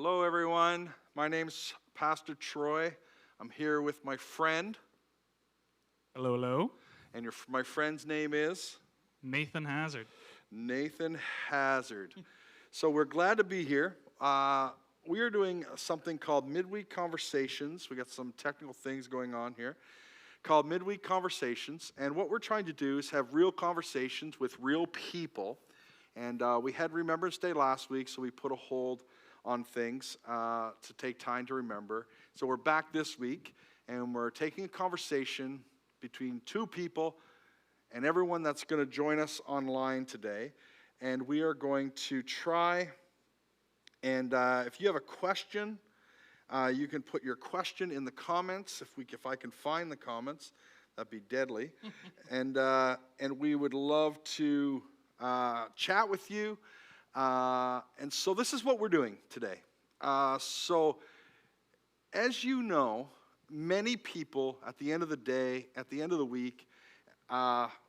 Hello, everyone. My name's Pastor Troy. I'm here with my friend. Hello, hello. And my friend's name is? Nathan Hazard. Nathan Hazard. So we're glad to be here. We are doing something called Midweek Conversations. We got some technical things going on here called Midweek Conversations. And what we're trying to do is have real conversations with real people. And we had Remembrance Day last week, so we put a hold on things to take time to remember. So we're back this week, and we're taking a conversation between two people and everyone that's going to join us online today. And we are going to try, and if you have a question, you can put your question in the comments. If I can find the comments, that'd be deadly. And we would love to chat with you. And so this is what we're doing today. So as you know, many people at the end of the day, at the end of the week,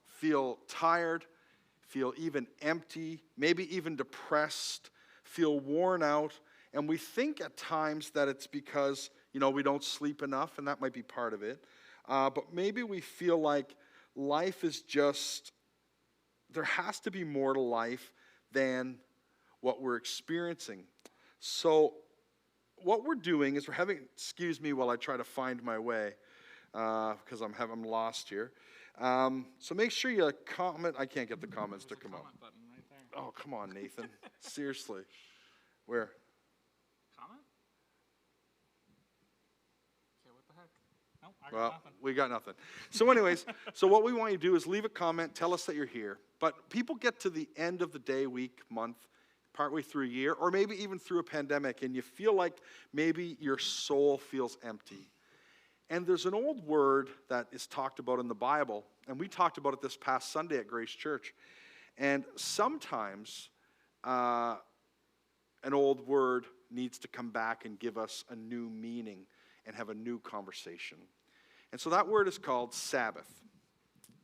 feel tired, feel even empty, maybe even depressed, feel worn out. And we think at times that it's because, we don't sleep enough, and that might be part of it. But maybe we feel like life is just, there has to be more to life than what we're experiencing. So what we're doing is we're having, excuse me while I try to find my way, because I'm lost here. So make sure you comment. I can't get the comments to come up. Button right there. Oh, come on, Nathan. Seriously. Where? Comment? Okay, what the heck? No, I got Well, nothing. we got nothing. So anyways, so what we want you to do is leave a comment, tell us that you're here. But people get to the end of the day, week, month, partway through a year, or maybe even through a pandemic, and you feel like maybe your soul feels empty. And there's an old word that is talked about in the Bible, and we talked about it this past Sunday at Grace Church. And sometimes an old word needs to come back and give us a new meaning and have a new conversation. And so that word is called Sabbath.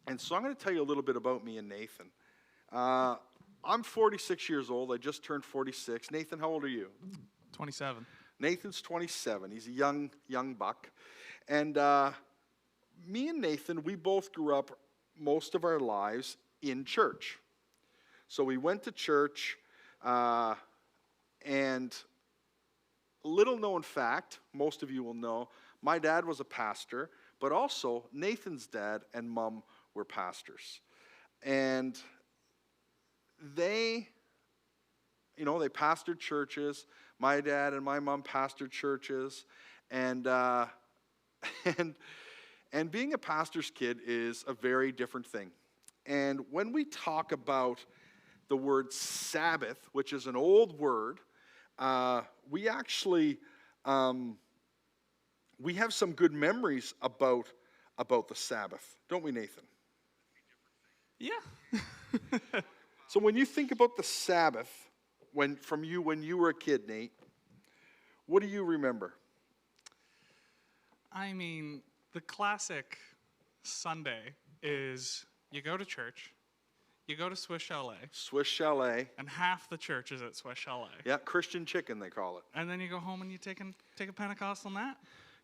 And so I'm going to tell you a little bit about me and Nathan. I'm 46 years old. I just turned 46. Nathan, how old are you? 27. Nathan's 27. He's a young buck. And me and Nathan, we both grew up most of our lives in church. So we went to church, and little known fact, most of you will know, my dad was a pastor, but also Nathan's dad and mom were pastors. And they pastored churches. My dad and my mom pastored churches. And being a pastor's kid is a very different thing. And when we talk about the word Sabbath, which is an old word, we actually we have some good memories about the Sabbath, don't we, Nathan? Yeah. So when you think about the Sabbath, when you were a kid, Nate, what do you remember? I mean, the classic Sunday is you go to church, you go to Swiss Chalet. Swiss Chalet. And half the church is at Swiss Chalet. Yeah, Christian chicken, they call it. And then you go home and you take a Pentecostal nap.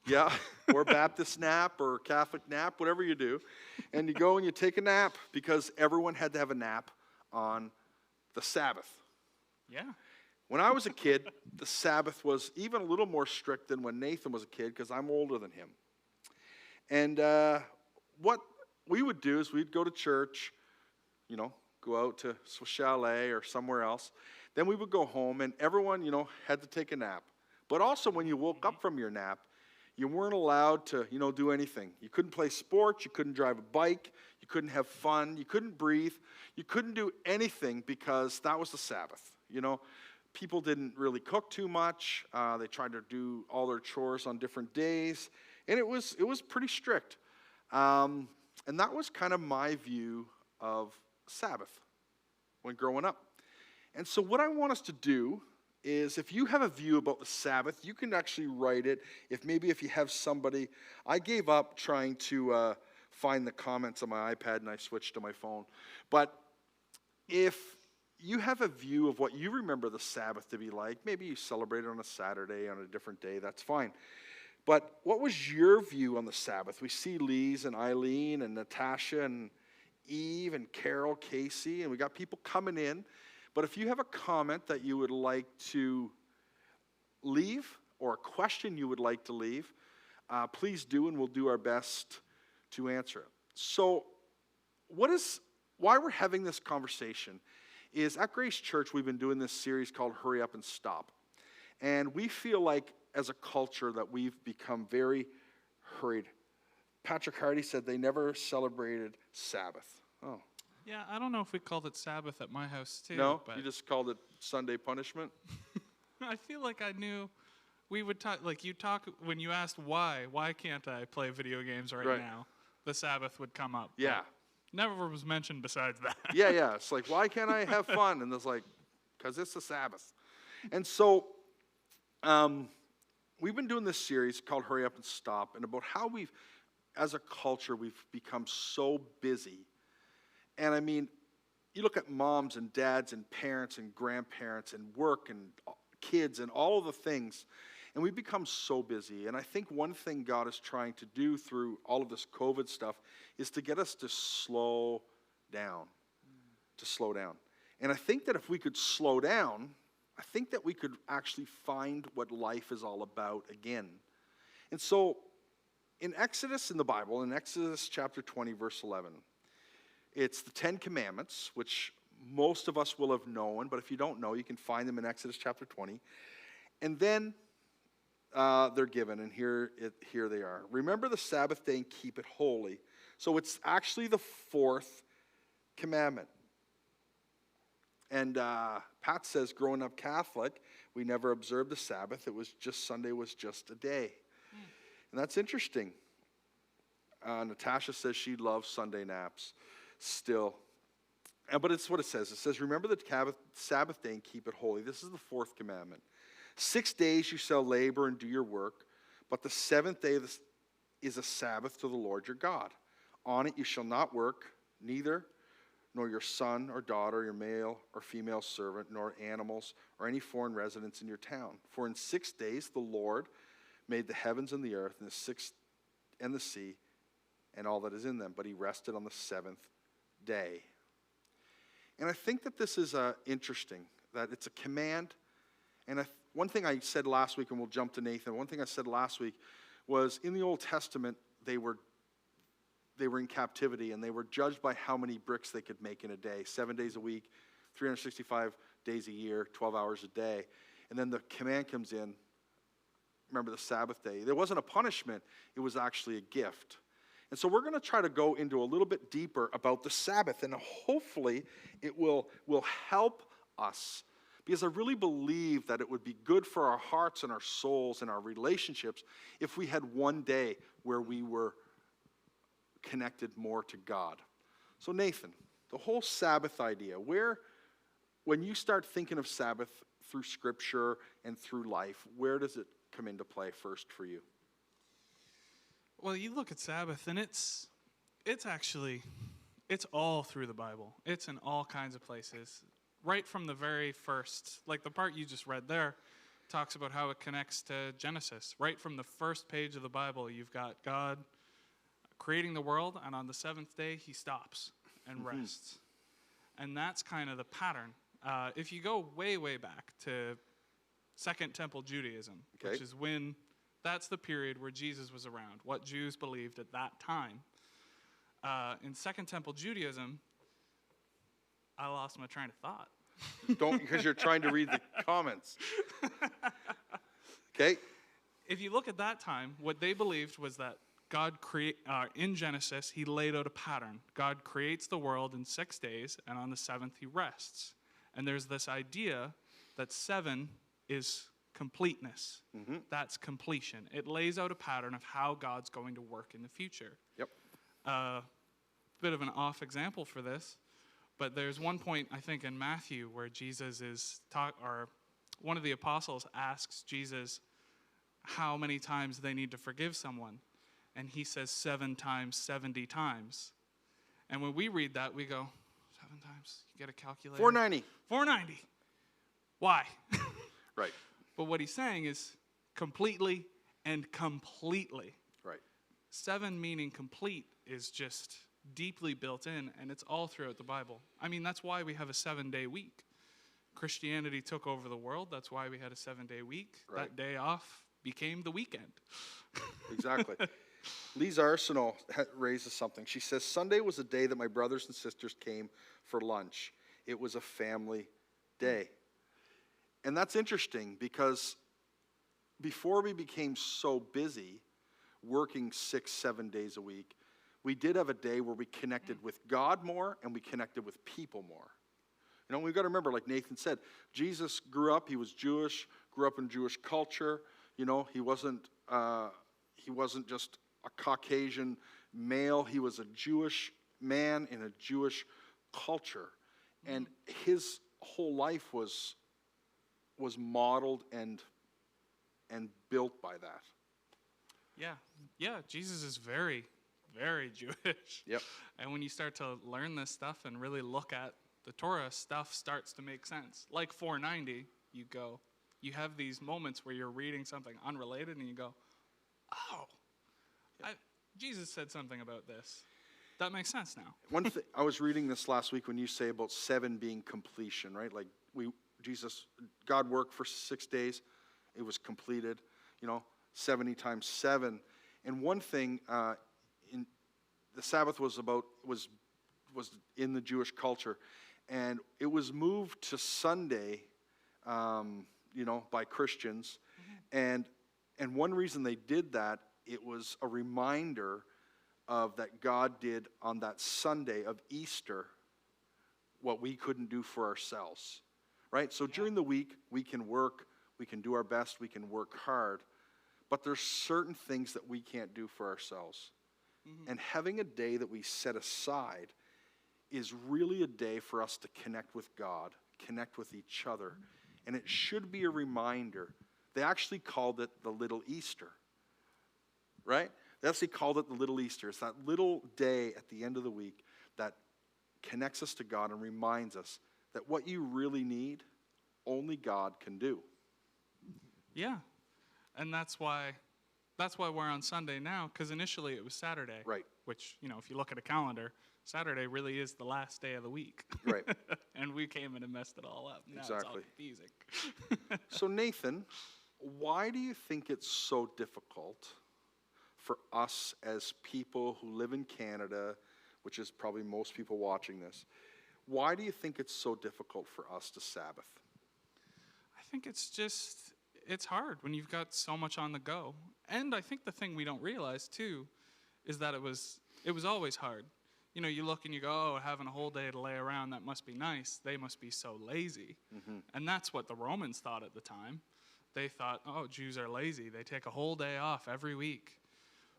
Yeah, or Baptist nap or Catholic nap, whatever you do. And you go and you take a nap because everyone had to have a nap on the Sabbath. Yeah. When I was a kid, the Sabbath was even a little more strict than when Nathan was a kid because I'm older than him. And what we would do is we'd go to church, go out to Swiss Chalet or somewhere else. Then we would go home and everyone, had to take a nap. But also when you woke up from your nap, you weren't allowed to, do anything. You couldn't play sports. You couldn't drive a bike. You couldn't have fun. You couldn't breathe. You couldn't do anything because that was the Sabbath. People didn't really cook too much. They tried to do all their chores on different days. And it was pretty strict. And that was kind of my view of Sabbath when growing up. And so what I want us to do is if you have a view about the Sabbath, you can actually write it. If you have somebody, I gave up trying to find the comments on my iPad and I switched to my phone. But if you have a view of what you remember the Sabbath to be like. Maybe you celebrate it on a Saturday, on a different day, that's fine. But what was your view on the Sabbath? We see Lise and Eileen and Natasha and Eve and Carol, Casey, and we got people coming in. But if you have a comment that you would like to leave or a question you would like to leave, please do, and we'll do our best to answer it. So why we're having this conversation is at Grace Church, we've been doing this series called Hurry Up and Stop. And we feel like as a culture that we've become very hurried. Patrick Hardy said they never celebrated Sabbath. Oh. Yeah, I don't know if we called it Sabbath at my house too. No? But You just called it Sunday punishment? I feel like I knew we would talk, like you talk, when you asked why can't I play video games right now, the Sabbath would come up. Yeah. Never was mentioned besides that. Yeah. It's like, why can't I have fun? And it's like, because it's the Sabbath. And so we've been doing this series called Hurry Up and Stop, and about how as a culture, we've become so busy. And I mean, you look at moms and dads and parents and grandparents and work and kids and all of the things, and we've become so busy. And I think one thing God is trying to do through all of this COVID stuff is to get us to slow down, And I think that if we could slow down, I think that we could actually find what life is all about again. And so in Exodus in the Bible, in Exodus chapter 20, verse 11, it's the 10 Commandments, which most of us will have known, but if you don't know, you can find them in Exodus chapter 20. And then they're given, and here they are. Remember the Sabbath day and keep it holy. So it's actually the fourth commandment. And Pat says, growing up Catholic, we never observed the Sabbath. Sunday was just a day. And that's interesting. Natasha says she loves Sunday naps still. But it's what it says. It says, remember the Sabbath day and keep it holy. This is the fourth commandment. 6 days you shall labor and do your work, but the seventh day is a Sabbath to the Lord your God. On it you shall not work, neither nor your son or daughter, your male or female servant, nor animals or any foreign residents in your town. For in 6 days the Lord made the heavens and the earth and the sea and all that is in them, but he rested on the seventh day. And I think that this is interesting, that it's a command. And one thing I said last week, and we'll jump to Nathan, one thing I said last week was in the Old Testament, they were in captivity, and they were judged by how many bricks they could make in a day, 7 days a week, 365 days a year, 12 hours a day. And then the command comes in, remember the Sabbath day. There wasn't a punishment, it was actually a gift. And so we're going to try to go into a little bit deeper about the Sabbath, and hopefully it will help us, because I really believe that it would be good for our hearts and our souls and our relationships if we had one day where we were connected more to God. So Nathan, the whole Sabbath idea, when you start thinking of Sabbath through Scripture and through life, where does it come into play first for you? Well, you look at Sabbath, and it's all through the Bible. It's in all kinds of places. Right from the very first, like the part you just read there, talks about how it connects to Genesis. Right from the first page of the Bible, you've got God creating the world, and on the seventh day, he stops and rests. And that's kind of the pattern. If you go way, way back to Second Temple Judaism, which is that's the period where Jesus was around, what Jews believed at that time. In Second Temple Judaism, I lost my train of thought. Don't, because you're trying to read the comments. Okay. If you look at that time, what they believed was that God in Genesis, he laid out a pattern. God creates the world in 6 days, and on the seventh he rests. And there's this idea that 7 is completeness. Mm-hmm. That's completion. It lays out a pattern of how God's going to work in the future. Yep. Bit of an off example for this, but there's one point, I think, in Matthew where Jesus or one of the apostles asks Jesus how many times they need to forgive someone. And he says 7 times, 70 times. And when we read that, we go, 7 sometimes. You get a calculator. 490. 490. Why? Right. But what he's saying is completely and completely. Right. 7 meaning complete is just deeply built in, and it's all throughout the Bible. I mean, that's why we have a 7-day week. Christianity took over the world. That's why we had a 7-day week. Right. That day off became the weekend. Exactly. Lisa Arsenault raises something. She says, Sunday was a day that my brothers and sisters came for lunch. It was a family day. And that's interesting because before we became so busy, working 6-7 days a week, we did have a day where we connected with God more and we connected with people more. You know, we've got to remember, like Nathan said, Jesus grew up, he was Jewish, grew up in Jewish culture. You know, he wasn't just a Caucasian male. He was a Jewish man in a Jewish culture. And his whole life was modeled and built by that. Yeah, Jesus is very, very Jewish. Yep. And when you start to learn this stuff and really look at the Torah, stuff starts to make sense. Like 490, you have these moments where you're reading something unrelated and you go, oh, Jesus said something about this. That makes sense now. One thing, I was reading this last week when you say about 7 being completion, right? Like God worked for 6 days. It was completed, 70 times 7. And one thing, in the Sabbath was in the Jewish culture, and it was moved to Sunday, by Christians. And one reason they did that, it was a reminder of that God did on that Sunday of Easter what we couldn't do for ourselves, right? So during the week, we can work, we can do our best, we can work hard, but there's certain things that we can't do for ourselves. And having a day that we set aside is really a day for us to connect with God, connect with each other, and it should be a reminder. They actually called it the Little Easter, right? They actually called it the Little Easter. It's that little day at the end of the week that connects us to God and reminds us that what you really need, only God can do. Yeah, and that's why we're on Sunday now, because initially it was Saturday. Right. Which, if you look at a calendar, Saturday really is the last day of the week. Right. And we came in and messed it all up. Now Exactly. It's all confusing. So Nathan, why do you think it's so difficult for us as people who live in Canada, which is probably most people watching this, why do you think it's so difficult for us to Sabbath? I think it's hard when you've got so much on the go. And I think the thing we don't realize, too, is that it was always hard. You look and you go, oh, having a whole day to lay around, that must be nice. They must be so lazy. And that's what the Romans thought at the time. They thought, oh, Jews are lazy. They take a whole day off every week.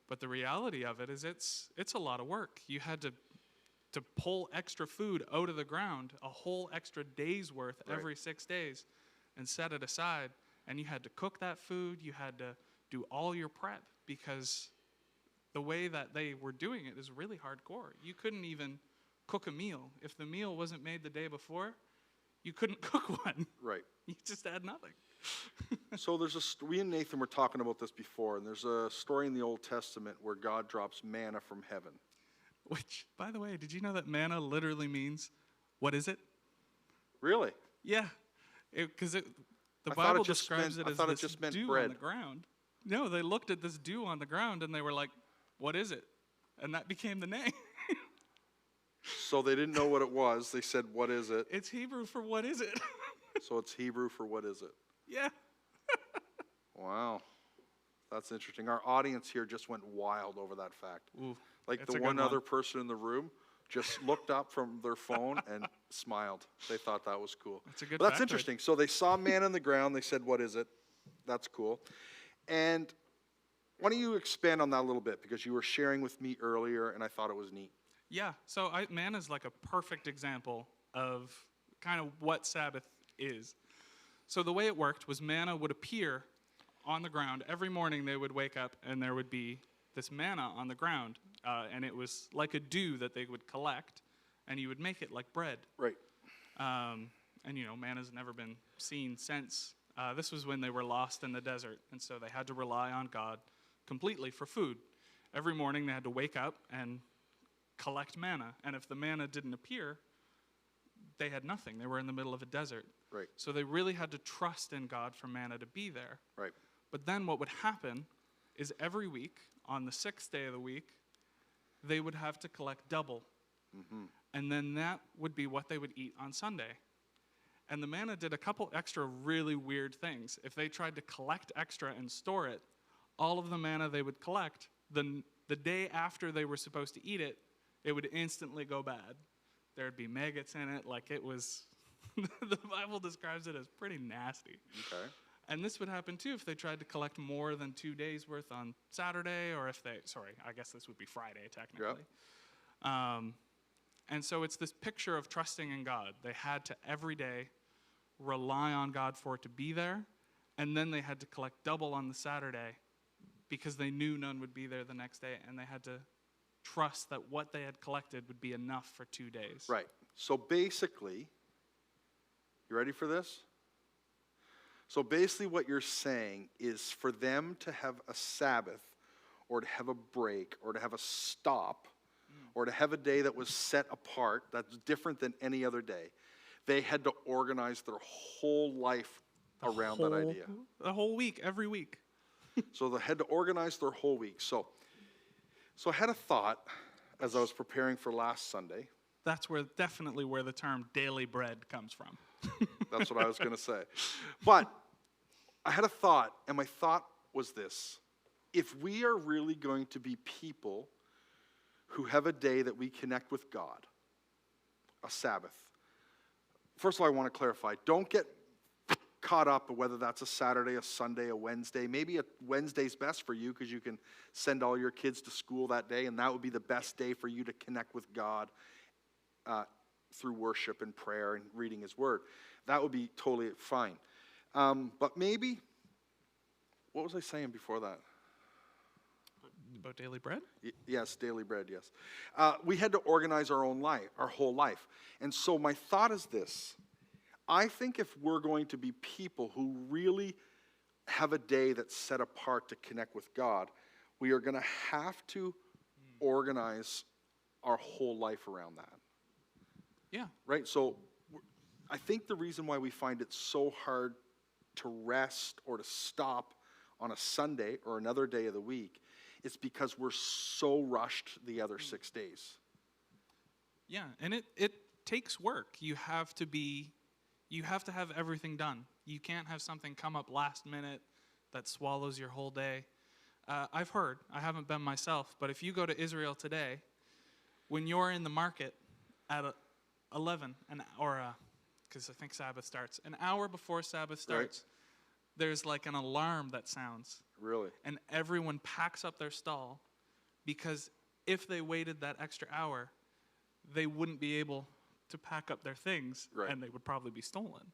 But the reality of it is it's a lot of work. You had to pull extra food out of the ground, a whole extra day's worth every 6 days, and set it aside. And you had to cook that food. You had to do all your prep because the way that they were doing it is really hardcore. You couldn't even cook a meal. If the meal wasn't made the day before, you couldn't cook one. Right. You just had nothing. So we and Nathan were talking about this before, and there's a story in the Old Testament where God drops manna from heaven. Which, by the way, did you know that manna literally means, what is it? Really? Yeah. Because the I Bible describes it as it this just meant dew bread. on the ground. No, they looked at this dew on the ground and they were like, what is it? And that became the name. So they didn't know what it was. They said, what is it? It's Hebrew for what is it? So it's Hebrew for what is it? Yeah. Wow. That's interesting. Our audience here just went wild over that fact. Ooh, Like it's the a good one one. other person in the room just looked up from their phone and smiled. They thought that was cool. That's a good But that's factoid. interesting. So they saw man on the ground. They said, what is it? That's cool. And why don't you expand on that a little bit? Because you were sharing with me earlier, and I thought it was neat. Yeah, so manna is like a perfect example of kind of what Sabbath is. So the way it worked was manna would appear on the ground. Every morning they would wake up and there would be this manna on the ground. And it was like a dew that they would collect and you would make it like bread. Right. And, manna's never been seen since. This was when they were lost in the desert, and so they had to rely on God completely for food. Every morning they had to wake up and collect manna, and if the manna didn't appear, they had nothing. They were in the middle of a desert. Right. So they really had to trust in God for manna to be there. Right. But then what would happen is every week, on the 6th day of the week, they would have to collect double. Mm-hmm. And then that would be what they would eat on Sunday. And the manna did a couple extra really weird things. If they tried to collect extra and store it, all of the manna they would collect, the day after they were supposed to eat it, it would instantly go bad. There'd be maggots in it, like it was, the Bible describes it as pretty nasty. Okay. And this would happen too if they tried to collect more than 2 days worth on Saturday, or I guess this would be Friday technically. Yep. And so it's this picture of trusting in God. They had to every day rely on God for it to be there, and then they had to collect double on the Saturday because they knew none would be there the next day, and they had to trust that what they had collected would be enough for 2 days. Right. So basically, you ready for this? So basically what you're saying is for them to have a Sabbath or to have a break or to have a stop or to have a day that was set apart that's different than any other day, they had to organize their whole life around that idea. The whole week, every week. So they had to organize their whole week. So I had a thought as I was preparing for last Sunday. That's definitely where the term daily bread comes from. That's what I was going to say. But I had a thought, and my thought was this. If we are really going to be people who have a day that we connect with God, a Sabbath, first of all, I want to clarify, don't get caught up with whether that's a Saturday, a Sunday, a Wednesday. Maybe a Wednesday's best for you because you can send all your kids to school that day, and that would be the best day for you to connect with God through worship and prayer and reading His Word. That would be totally fine. But maybe, what was I saying before that? About daily bread? Yes, daily bread, yes. We had to organize our own life, our whole life. And so my thought is this. I think if we're going to be people who really have a day that's set apart to connect with God, we are going to have to organize our whole life around that. Yeah. Right? So I think the reason why we find it so hard to rest or to stop on a Sunday or another day of the week is because we're so rushed the other 6 days. Yeah, and it takes work. You have to have everything done. You can't have something come up last minute that swallows your whole day. I've heard, I haven't been myself, but if you go to Israel today, when you're in the market at 11, because I think Sabbath starts, an hour before Sabbath starts, there's like an alarm that sounds. Really? And everyone packs up their stall because if they waited that extra hour, they wouldn't be able to pack up their things, and they would probably be stolen.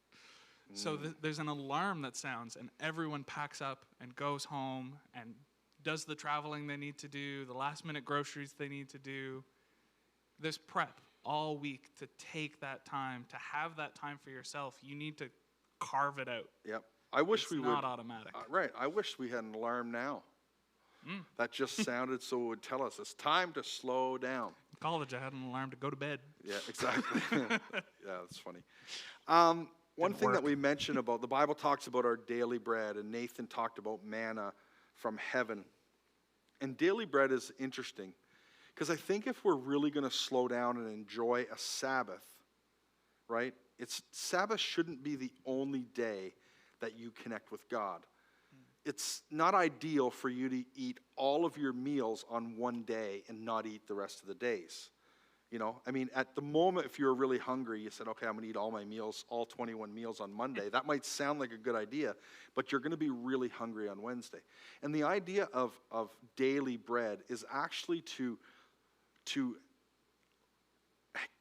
So there's an alarm that sounds, and everyone packs up and goes home and does the traveling they need to do, the last-minute groceries they need to do. There's prep all week to take that time, to have that time for yourself. You need to carve it out. Yep. I wish we would. It's not automatic. Right. I wish we had an alarm now. That just sounded so it would tell us it's time to slow down. In college, I had an alarm to go to bed. Yeah, exactly. Yeah, that's funny. One thing that we mentioned about, the Bible talks about our daily bread, and Nathan talked about manna from heaven. And daily bread is interesting, because I think if we're really going to slow down and enjoy a Sabbath, right, Sabbath shouldn't be the only day that you connect with God. It's not ideal for you to eat all of your meals on one day and not eat the rest of the days. You know, I mean, at the moment, if you're really hungry, you said, okay, I'm going to eat all my meals, all 21 meals on Monday. That might sound like a good idea, but you're going to be really hungry on Wednesday. And the idea of daily bread is actually to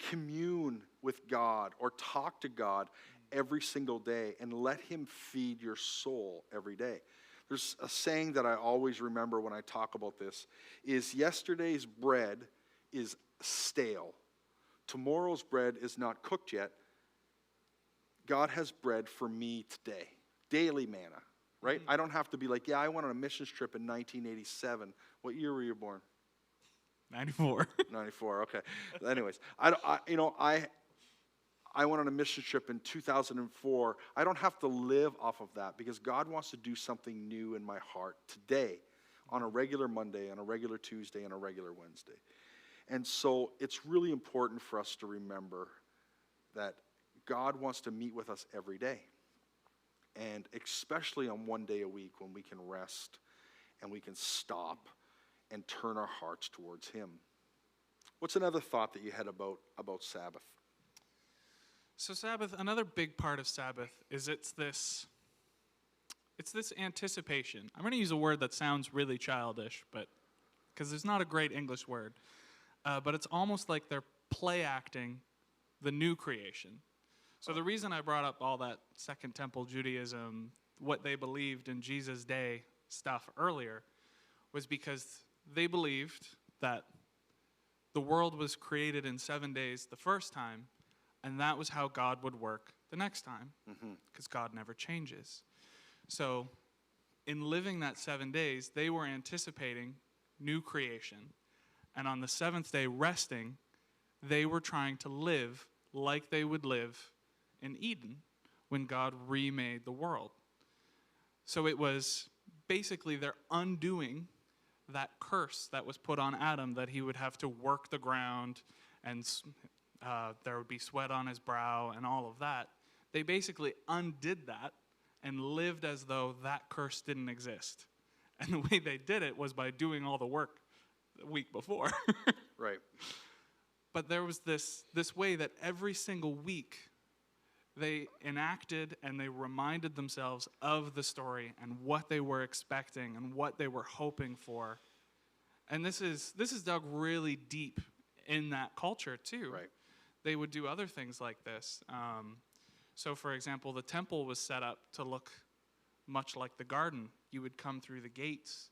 commune with God or talk to God every single day and let Him feed your soul every day. There's a saying that I always remember when I talk about this is yesterday's bread is stale. tomorrow's bread is not cooked yet. God has bread for me today. Daily manna, right? I don't have to be like, yeah, I went on a missions trip in 1987. What year were you born? 94. 94, okay. Anyways, I went on a mission trip in 2004. I don't have to live off of that because God wants to do something new in my heart today on a regular Monday, on a regular Tuesday, and a regular Wednesday. And so it's really important for us to remember that God wants to meet with us every day. And especially on one day a week when we can rest and we can stop and turn our hearts towards Him. What's another thought that you had about Sabbath? So Sabbath, another big part of Sabbath is it's this anticipation. I'm going to use a word that sounds really childish, but because there's not a great English word, but it's almost like they're play acting the new creation. So the reason I brought up all that Second Temple Judaism, what they believed in Jesus' day stuff earlier, was because they believed that the world was created in 7 days the first time, and that was how God would work the next time, because God never changes. So in living that 7 days, they were anticipating new creation. And on the seventh day, resting, they were trying to live like they would live in Eden when God remade the world. So it was basically they're undoing that curse that was put on Adam, that he would have to work the ground and there would be sweat on his brow and all of that. They basically undid that and lived as though that curse didn't exist. And the way they did it was by doing all the work the week before. Right. But there was this way that every single week they enacted and they reminded themselves of the story and what they were expecting and what they were hoping for. And this is dug really deep in that culture too. Right. They would do other things like this. So for example, the temple was set up to look much like the garden. You would come through the gates,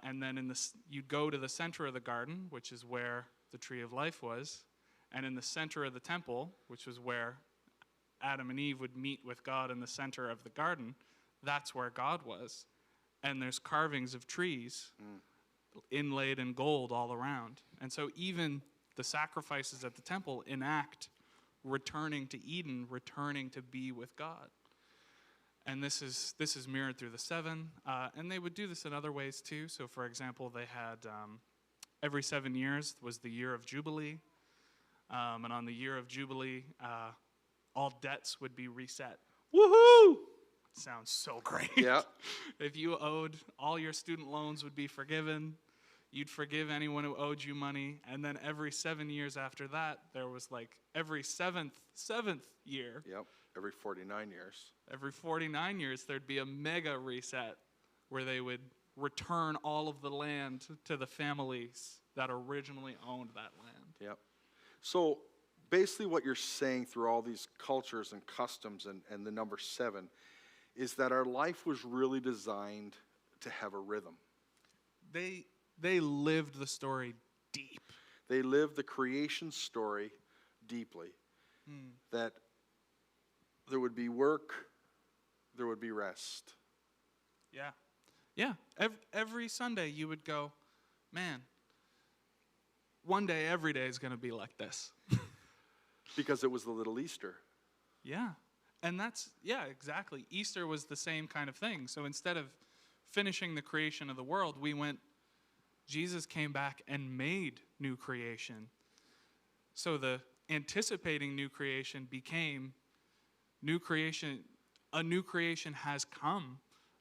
and then you'd go to the center of the garden, which is where the tree of life was, and in the center of the temple, which was where Adam and Eve would meet with God in the center of the garden, that's where God was. And there's carvings of trees inlaid in gold all around. And so even the sacrifices at the temple enact returning to Eden, returning to be with God. And this is mirrored through the seven. And they would do this in other ways too. So for example, they had every 7 years was the year of Jubilee. And on the year of Jubilee, all debts would be reset. Woohoo! Sounds so great. Yeah. If you owed, all your student loans would be forgiven. You'd forgive anyone who owed you money. And then every 7 years after that, there was like every seventh year. Yep. Every 49 years. Every 49 years, there'd be a mega reset where they would return all of the land to the families that originally owned that land. Yep. So basically what you're saying through all these cultures and customs and the number 7 is that our life was really designed to have a rhythm. They lived the story deep. They lived the creation story deeply. That there would be work, there would be rest. Yeah. Yeah. Every Sunday you would go, man, one day, every day is going to be like this. Because it was the little Easter. Yeah. And exactly. Easter was the same kind of thing. So instead of finishing the creation of the world, Jesus came back and made new creation. So the anticipating new creation became new creation. A new creation has come.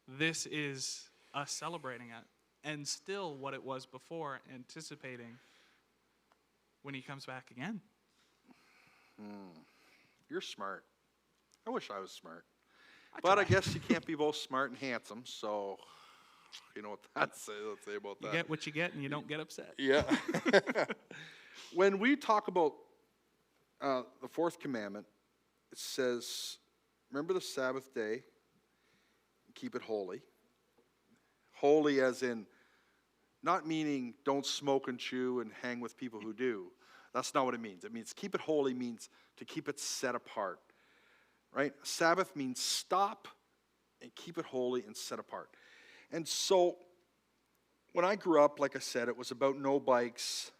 This is us celebrating it. And still what it was before, anticipating when he comes back again. You're smart. I wish I was smart. But I guess you can't be both smart and handsome, so you know what let's say about that. You get what you get and you don't get upset. Yeah. When we talk about the fourth commandment, it says, remember the Sabbath day, keep it holy. Holy as in, not meaning don't smoke and chew and hang with people who do. That's not what it means. It means keep it holy means to keep it set apart, right? Sabbath means stop and keep it holy and set apart. And so when I grew up, like I said, it was about no bikes,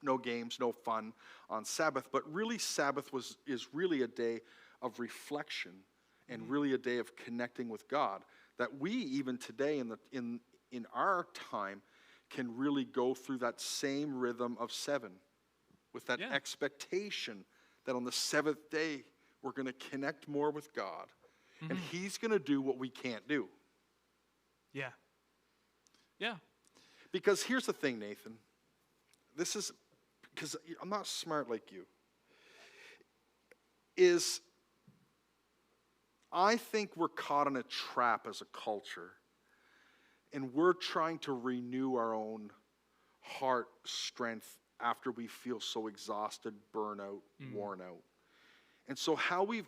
no games, no fun on Sabbath. But really, Sabbath is really a day of reflection and really a day of connecting with God. That we, even today in our time, can really go through that same rhythm of 7 with that expectation that on the 7th day, we're going to connect more with God. And he's going to do what we can't do. Yeah. Yeah. Because here's the thing, Nathan. This is, because I'm not smart like you, is I think we're caught in a trap as a culture, and we're trying to renew our own heart strength after we feel so exhausted, burnout, worn out. And so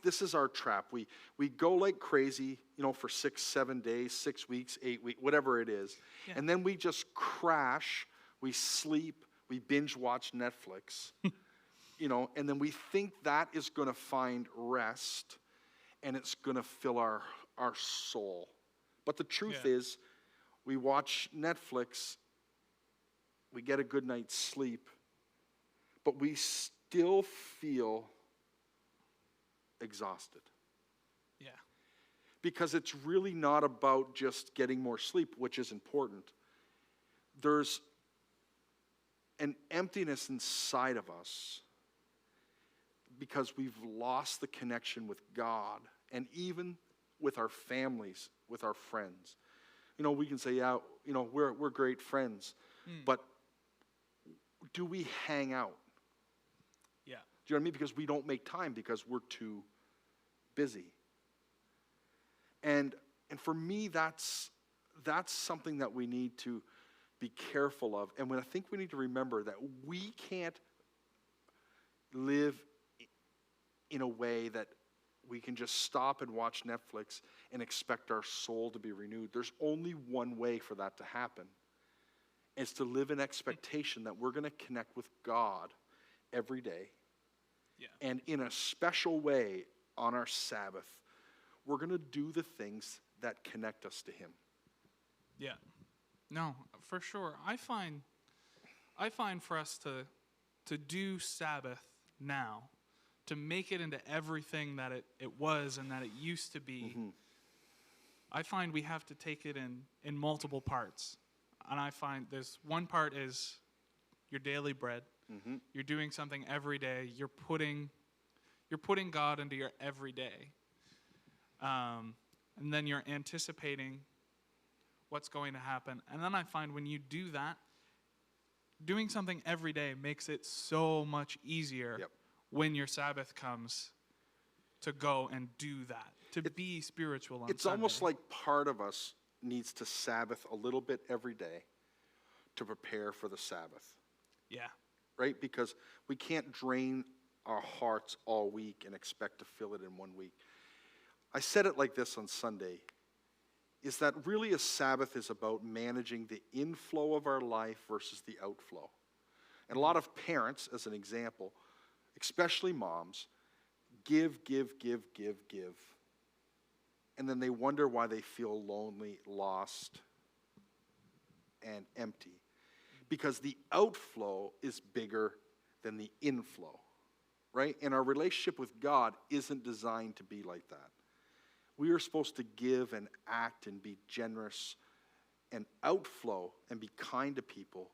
this is our trap. We go like crazy, for 6, 7 days, 6 weeks, 8 weeks, whatever it is. Yeah. And then we just crash, we sleep, we binge watch Netflix, and then we think that is going to find rest and it's going to fill our soul. But the truth is, we watch Netflix, we get a good night's sleep, but we still feel exhausted. Yeah. Because it's really not about just getting more sleep, which is important. There's an emptiness inside of us because we've lost the connection with God and even with our families, with our friends. We can say, we're great friends, but do we hang out? Yeah. Do you know what I mean? Because we don't make time because we're too busy. And for me, that's something that we need to be careful of. And I think we need to remember that we can't live in a way that we can just stop and watch Netflix and expect our soul to be renewed. There's only one way for that to happen. It's to live in expectation that we're going to connect with God every day. Yeah. And in a special way on our Sabbath, we're going to do the things that connect us to him. Yeah. No, for sure. I find for us to do Sabbath now, to make it into everything that it was and that it used to be, I find we have to take it in multiple parts. And I find there's one part is your daily bread. You're doing something every day. You're putting God into your everyday. And then you're anticipating what's going to happen. And then I find when you do that, doing something every day makes it so much easier when your Sabbath comes to go and do that, to be spiritual on It's Sunday. almost like part of us needs to Sabbath a little bit every day to prepare for the Sabbath. Yeah. Right? Because we can't drain our hearts all week and expect to fill it in 1 week. I said it like this on Sunday, is that really a Sabbath is about managing the inflow of our life versus the outflow. And a lot of parents, as an example, especially moms, give. And then they wonder why they feel lonely, lost, and empty. Because the outflow is bigger than the inflow, right? And our relationship with God isn't designed to be like that. We are supposed to give and act and be generous and outflow and be kind to people.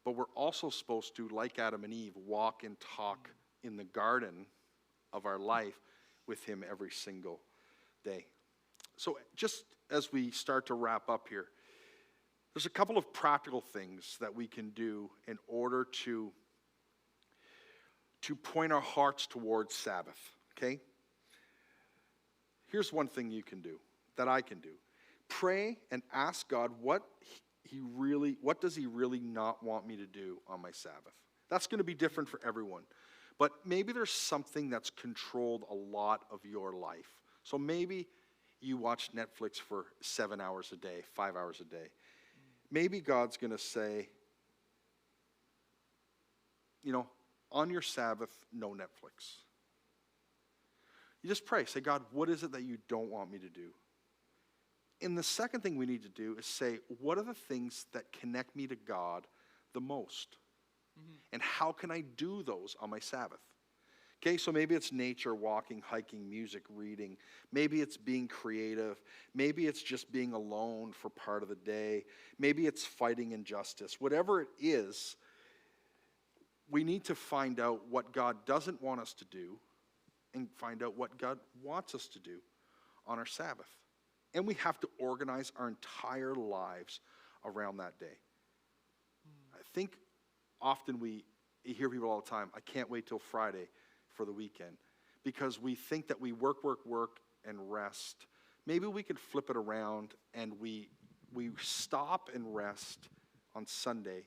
But we're also supposed to, like Adam and Eve, walk and talk in the garden of our life with him every single day. So just as we start to wrap up here, there's a couple of practical things that we can do in order to point our hearts towards Sabbath, okay? Here's one thing you can do, that I can do. Pray and ask God what does he really not want me to do on my Sabbath? That's going to be different for everyone. But maybe there's something that's controlled a lot of your life. So maybe you watch Netflix for 7 hours a day, 5 hours a day. Maybe God's going to say, on your Sabbath, no Netflix. You just pray. Say, God, what is it that you don't want me to do? And the second thing we need to do is say, what are the things that connect me to God the most? Mm-hmm. And how can I do those on my Sabbath? Okay, so maybe it's nature, walking, hiking, music, reading. Maybe it's being creative. Maybe it's just being alone for part of the day. Maybe it's fighting injustice. Whatever it is, we need to find out what God doesn't want us to do and find out what God wants us to do on our Sabbath. And we have to organize our entire lives around that day. I think often you hear people all the time, I can't wait till Friday for the weekend, because we think that we work, and rest. Maybe we could flip it around and we stop and rest on Sunday,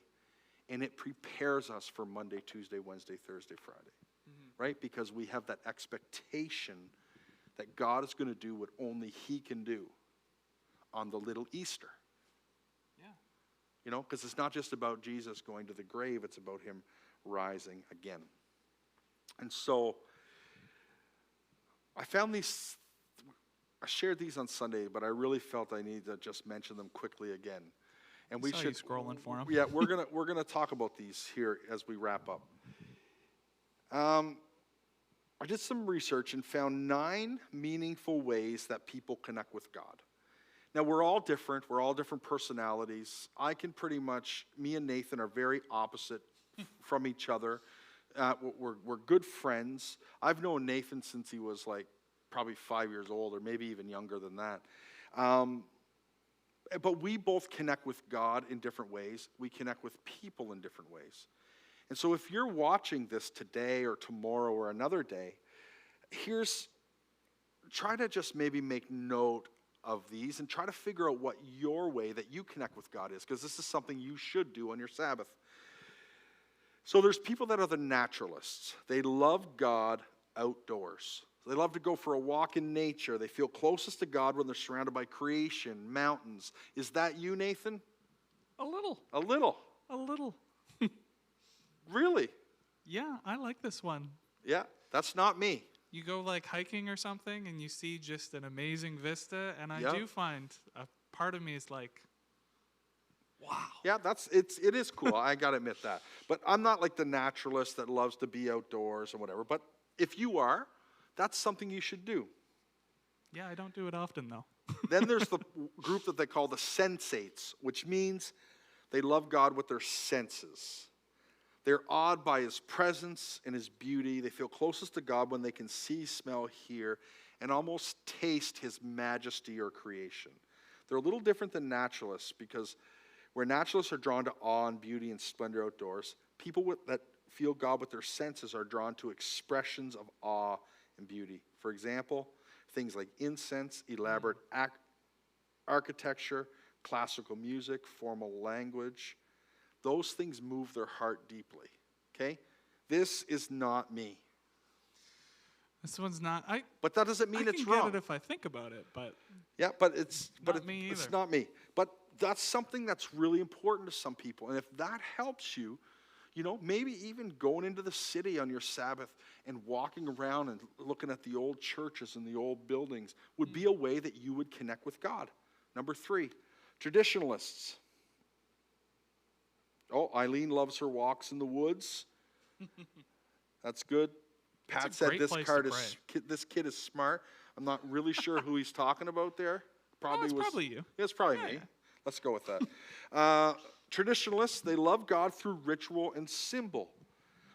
and it prepares us for Monday, Tuesday, Wednesday, Thursday, Friday, right? Because we have that expectation that God is going to do what only He can do on the little Easter. Yeah. Because it's not just about Jesus going to the grave, it's about Him rising again. And so I found these, I shared these on Sunday, but I really felt I needed to just mention them quickly again. And we should scrolling for them. Yeah, we're gonna talk about these here as we wrap up. I did some research and found 9 meaningful ways that people connect with God. Now, we're all different personalities. Me and Nathan are very opposite from each other. We're good friends. I've known Nathan since he was probably 5 years old, or maybe even younger than that. But we both connect with God in different ways. We connect with people in different ways. And so if you're watching this today or tomorrow or another day, try to just maybe make note of these and try to figure out what your way that you connect with God is, because this is something you should do on your Sabbath. So there's people that are the naturalists. They love God outdoors. They love to go for a walk in nature. They feel closest to God when they're surrounded by creation, mountains. Is that you, Nathan? A little. A little. A little. Really? Yeah, I like this one. Yeah, that's not me. You go hiking or something and you see just an amazing vista, and I do find a part of me is like, wow. Yeah, it is cool. I got to admit that. But I'm not like the naturalist that loves to be outdoors or whatever. But if you are, that's something you should do. Yeah, I don't do it often, though. Then there's the group that they call the sensates, which means they love God with their senses. They're awed by His presence and His beauty. They feel closest to God when they can see, smell, hear, and almost taste His majesty or creation. They're a little different than naturalists, because where naturalists are drawn to awe and beauty and splendor outdoors, people that feel God with their senses are drawn to expressions of awe and beauty. For example, things like incense, elaborate architecture, classical music, formal language. Those things move their heart deeply. Okay? This is not me. This one's not. But that doesn't mean it's wrong. I can get it if I think about it, but yeah, but it's me it's either. not me. But that's something that's really important to some people. And if that helps you, maybe even going into the city on your Sabbath and walking around and looking at the old churches and the old buildings would be a way that you would connect with God. Number 3, traditionalists. Oh, Eileen loves her walks in the woods. That's good. Pat said this kid is smart. I'm not really sure who he's talking about there. Probably you. Yeah, it's probably me. Yeah. Let's go with that. Traditionalists, they love God through ritual and symbol.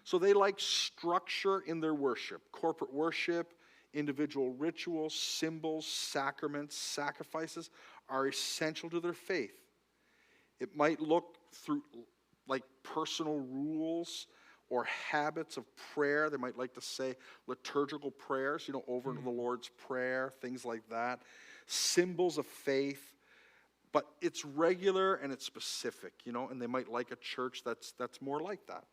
So they like structure in their worship. Corporate worship, individual rituals, symbols, sacraments, sacrifices are essential to their faith. It might look through personal rules or habits of prayer. They might like to say liturgical prayers, over the Lord's Prayer, things like that. Symbols of faith. But it's regular and it's specific, and they might like a church that's more like that.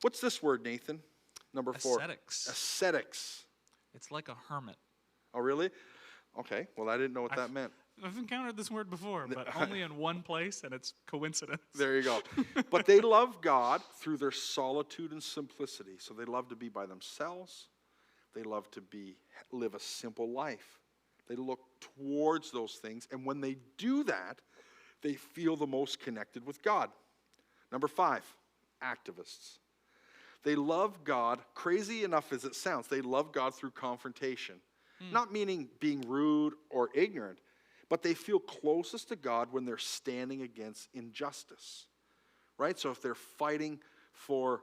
What's this word, Nathan? Number 4. Ascetics. Ascetics. It's like a hermit. Oh, really? Okay. Well, I didn't know what that meant. I've encountered this word before, but only in one place, and it's coincidence. There you go. But they love God through their solitude and simplicity. So they love to be by themselves. They love to live a simple life. They look towards those things, and when they do that, they feel the most connected with God. Number 5, activists. They love God, crazy enough as it sounds, they love God through confrontation. Not meaning being rude or ignorant, but they feel closest to God when they're standing against injustice. Right? So if they're fighting for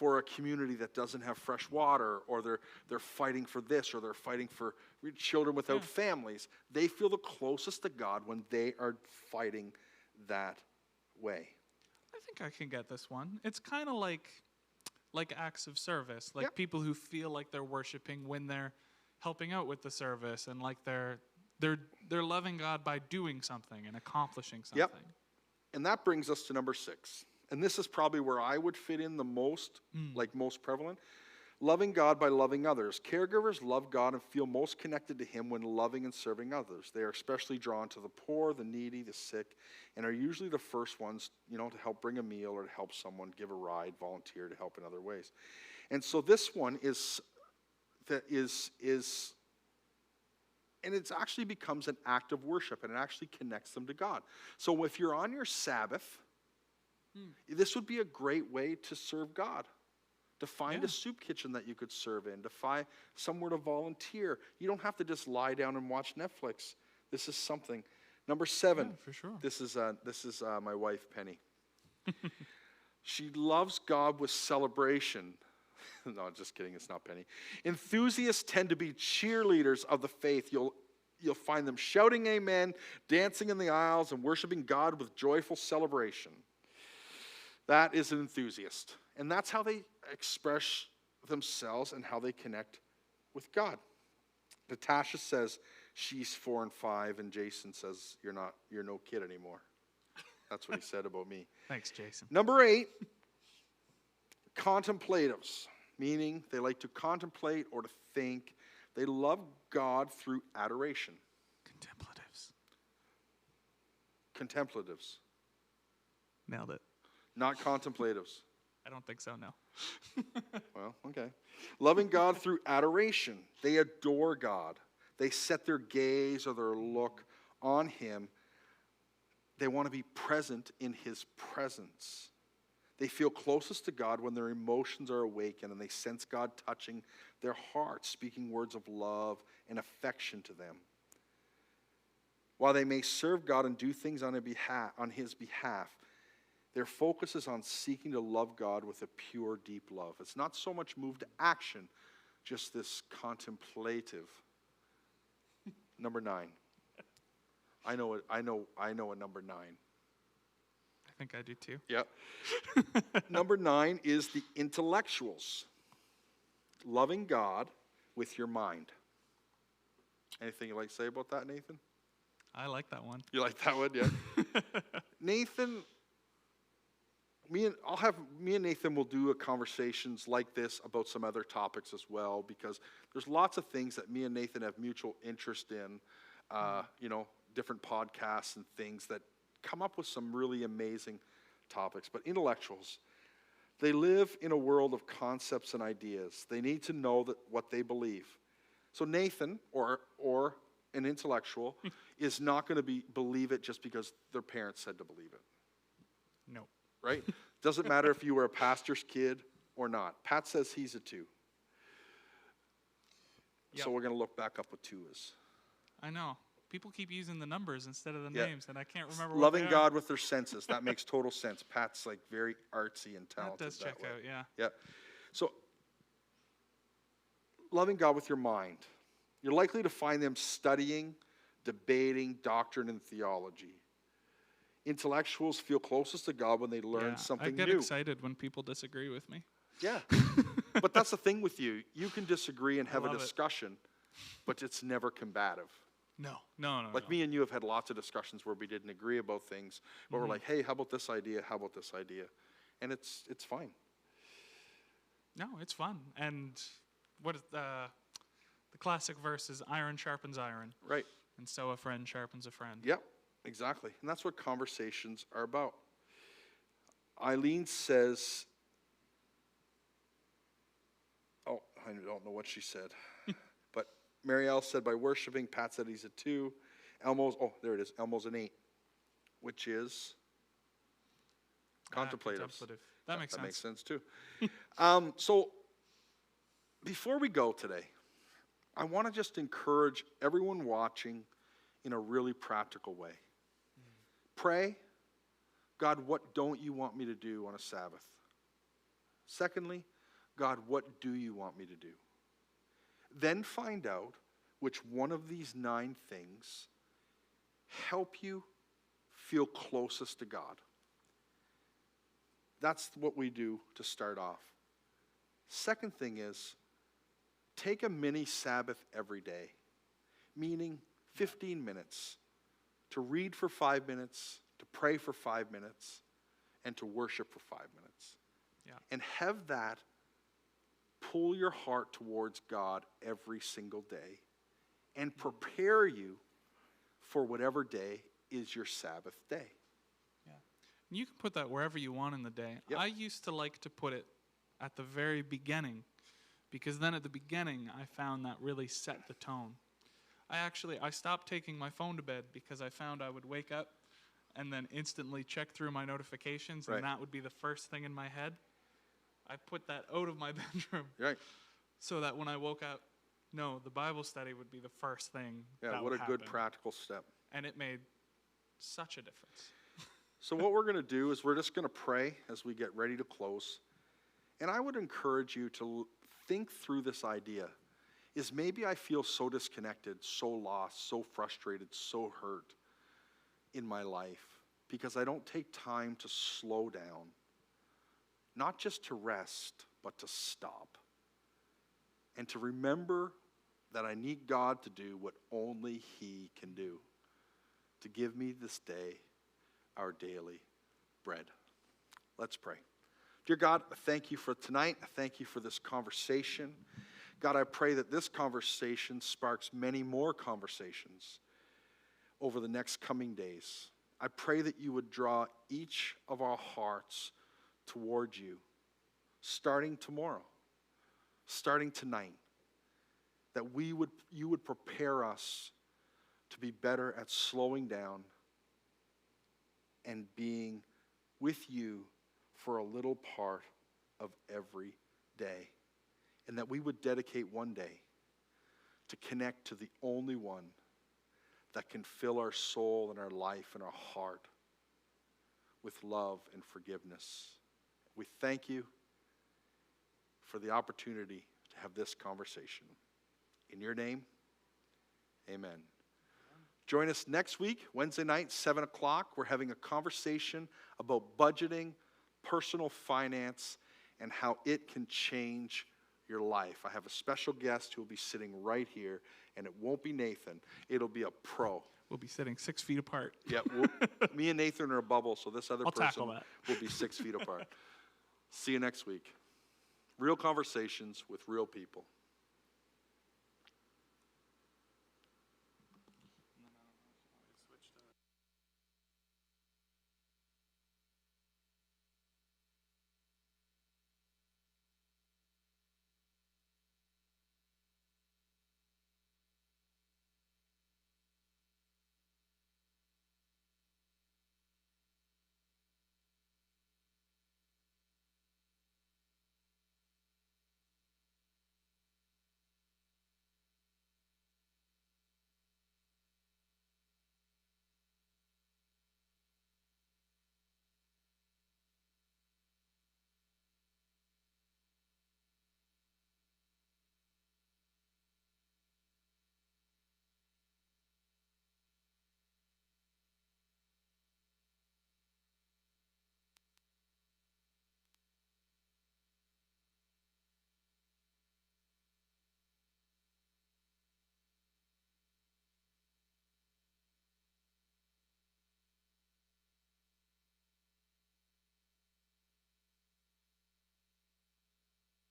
a community that doesn't have fresh water, or they're fighting for this, or they're fighting for children without families, they feel the closest to God when they are fighting that way. I think I can get this one. It's kind of like acts of service, like people who feel like they're worshiping when they're helping out with the service, and like they're loving God by doing something and accomplishing something. Yep. And that brings us to number 6. And this is probably where I would fit in the most, most prevalent. Loving God by loving others. Caregivers love God and feel most connected to Him when loving and serving others. They are especially drawn to the poor, the needy, the sick, and are usually the first ones, to help bring a meal or to help someone, give a ride, volunteer to help in other ways. And so this one and it actually becomes an act of worship, and it actually connects them to God. So if you're on your Sabbath, this would be a great way to serve God. To find a soup kitchen that you could serve in, to find somewhere to volunteer. You don't have to just lie down and watch Netflix. This is something. Number 7. Yeah, for sure. This is my wife, Penny. She loves God with celebration. No, just kidding. It's not Penny. Enthusiasts tend to be cheerleaders of the faith. You'll find them shouting amen, dancing in the aisles, and worshiping God with joyful celebration. That is an enthusiast. And that's how they express themselves and how they connect with God. Natasha says she's 4 and 5, and Jason says you're no kid anymore. That's what he said about me. Thanks, Jason. Number 8, contemplatives, meaning they like to contemplate or to think. They love God through adoration. Contemplatives. Nailed it. Not contemplatives. I don't think so, no. Well, okay. Loving God through adoration. They adore God. They set their gaze or their look on Him. They want to be present in His presence. They feel closest to God when their emotions are awakened and they sense God touching their hearts, speaking words of love and affection to them. While they may serve God and do things on His behalf, their focus is on seeking to love God with a pure, deep love. It's not so much moved to action, just this contemplative. Number 9. I know a number 9. I think I do too. Yep. Number 9 is the intellectuals. Loving God with your mind. Anything you'd like to say about that, Nathan? I like that one. You like that one, yeah? Nathan, me and Nathan will do conversations like this about some other topics as well, because there's lots of things that me and Nathan have mutual interest in, different podcasts and things that come up with some really amazing topics. But intellectuals, they live in a world of concepts and ideas. They need to know what they believe. So Nathan, or an intellectual, is not going to believe it just because their parents said to believe it. No. Right? Doesn't matter if you were a pastor's kid or not. Pat says he's a 2. Yep. So we're going to look back up what 2 is. I know. People keep using the numbers instead of the names, and I can't remember what Loving they are. God with their senses. That makes total sense. Pat's like very artsy and talented. That does check way. out, yeah. Yeah. So, loving God with your mind. You're likely to find them studying, debating doctrine and theology. Intellectuals feel closest to God when they learn something new. I get excited when people disagree with me. Yeah. But that's the thing with you. You can disagree and have a discussion, but it's never combative. No. Like me and you have had lots of discussions where we didn't agree about things, but we're like, hey, how about this idea? How about this idea? And it's fine. No, it's fun. And what is the classic verse is iron sharpens iron. Right. And so a friend sharpens a friend. Yep, exactly. And that's what conversations are about. Eileen says, oh, I don't know what she said. But Marielle said, by worshiping. Pat said he's a 2. Elmo's, oh, there it is. Elmo's an 8, which is contemplative. That makes sense. That makes sense too. So before we go today, I want to just encourage everyone watching in a really practical way. Pray, God, what don't you want me to do on a Sabbath? Secondly, God, what do you want me to do? Then find out which one of these 9 things help you feel closest to God. That's what we do to start off. Second thing is, take a mini Sabbath every day, meaning 15 minutes, to read for 5 minutes, to pray for 5 minutes, and to worship for 5 minutes. Yeah. And have that pull your heart towards God every single day and prepare you for whatever day is your Sabbath day. You can put that wherever you want in the day. Yep. I used to like to put it at the very beginning, because then at the beginning I found that really set the tone. I stopped taking my phone to bed because I found I would wake up and then instantly check through my notifications, Right. and that would be the first thing in my head. I put that out of my bedroom Right. so that when I woke up, no, the Bible study would be the first thing Yeah, that what would a good happen. practical step. And it made such a difference. So what we're going to do is we're just going to pray as we get ready to close. And I would encourage you to think through this idea. Is maybe I feel so disconnected, so lost, so frustrated, so hurt in my life because I don't take time to slow down. Not just to rest, but to stop. And to remember that I need God to do what only He can do. To give me this day our daily bread. Let's pray. Dear God, I thank you for tonight. I thank you for this conversation. God, I pray that this conversation sparks many more conversations over the next coming days. I pray that you would draw each of our hearts towards you, starting tomorrow, starting tonight, that you would prepare us to be better at slowing down and being with you for a little part of every day. And that we would dedicate one day to connect to the only one that can fill our soul and our life and our heart with love and forgiveness. We thank you for the opportunity to have this conversation. In your name, amen. Join us next week, Wednesday night, 7 o'clock. We're having a conversation about budgeting, personal finance, and how it can change your life. I have a special guest who will be sitting right here, and it won't be Nathan. It'll be a pro. We'll be sitting 6 feet apart. Yeah, me and Nathan are a bubble, so this other I'll person tackle that. will be 6 feet apart. See you next week. Real conversations with real people.